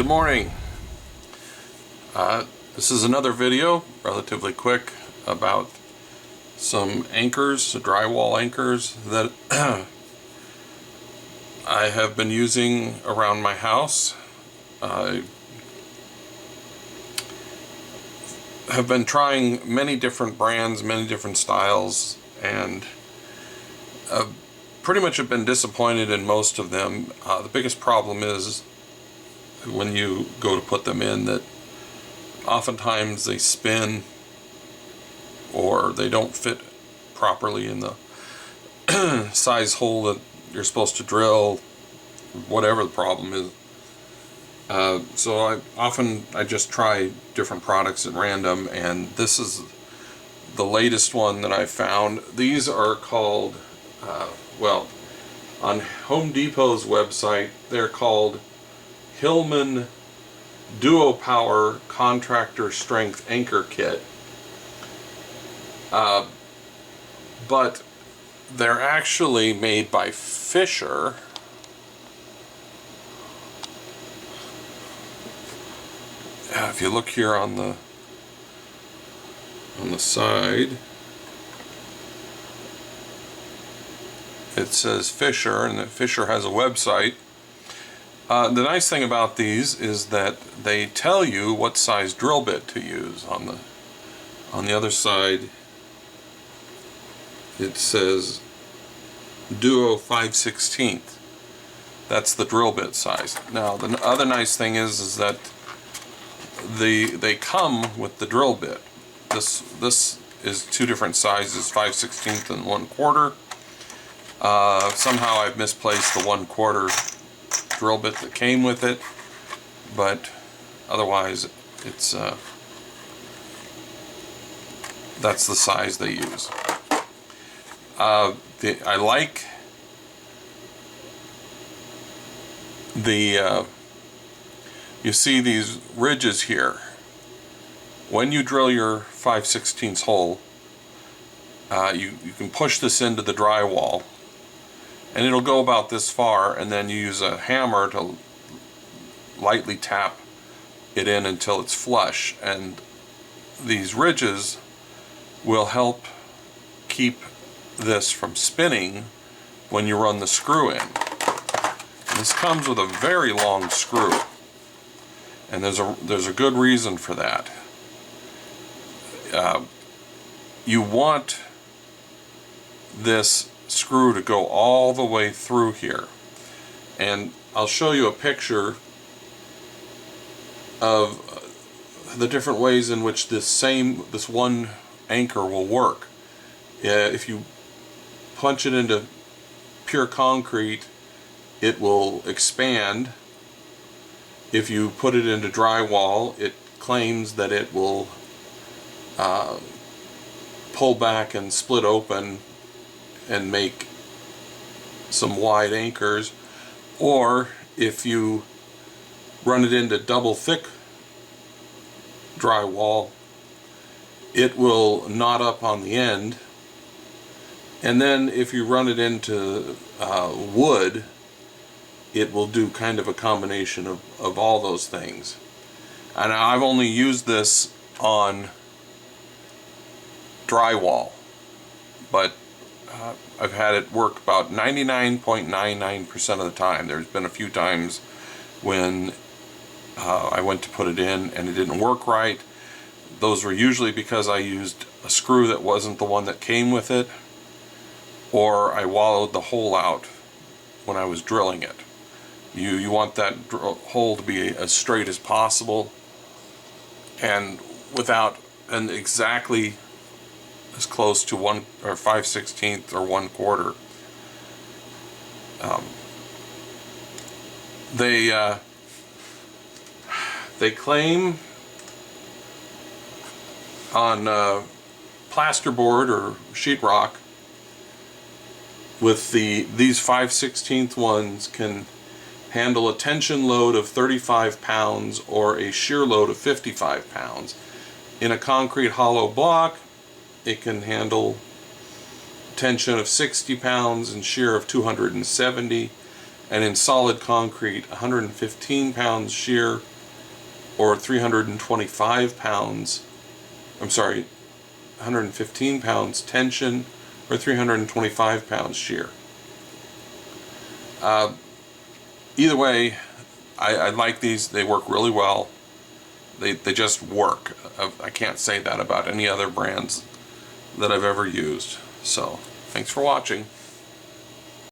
Good morning. This is another video, relatively quick, about some anchors, drywall anchors that I have been using around my house. I have been trying many different brands, many different styles, and pretty much have been disappointed in most of them. The biggest problem is when you go to put them in that oftentimes they spin or they don't fit properly in the size hole that you're supposed to drill, whatever the problem is. So I just try different products at random, and this is the latest one that I found. These are called, well, on Home Depot's website, they're called Fischer Duopower Contractor Strength Anchor Kit. But they're actually made by Fischer. If you look here on the side, it says Fischer, and that Fischer has a website. The nice thing about these is that they tell you what size drill bit to use. On the other side, it says Duo 5/16. That's the drill bit size. Now, the other nice thing is that they come with the drill bit. This is two different sizes, 5/16 and 1/4. Somehow I've misplaced the 1/4 drill bit that came with it, but otherwise it's that's the size they use. I like the you see these ridges here. When you drill your 5/16 hole, you can push this into the drywall, and it'll go about this far, and then you use a hammer to lightly tap it in until it's flush, and these ridges will help keep this from spinning when you run the screw in. And this comes with a very long screw, and there's a good reason for that. You want this screw to go all the way through here, and I'll show you a picture of the different ways in which this one anchor will work. If you punch it into pure concrete, it will expand. If you put it into drywall, it claims that it will pull back and split open and make some wide anchors. Or if you run it into double thick drywall, it will knot up on the end. And then if you run it into wood, it will do kind of a combination of all those things. And I've only used this on drywall, but I've had it work about 99.99% of the time. There's been a few times when I went to put it in and it didn't work right. Those were usually because I used a screw that wasn't the one that came with it, or I wallowed the hole out when I was drilling it. You want that hole to be as straight as possible, and exactly as close to 1 or 5/16 or 1/4. They claim on plasterboard or sheetrock with these 5/16 ones can handle a tension load of 35 pounds or a shear load of 55 pounds. In a concrete hollow block, it can handle tension of 60 pounds and shear of 270, and in solid concrete 115 pounds shear or 325 pounds, I'm sorry, 115 pounds tension, or 325 pounds shear. Either way, I like these. They work really well. They just work. I can't say that about any other brands that I've ever used. So, thanks for watching.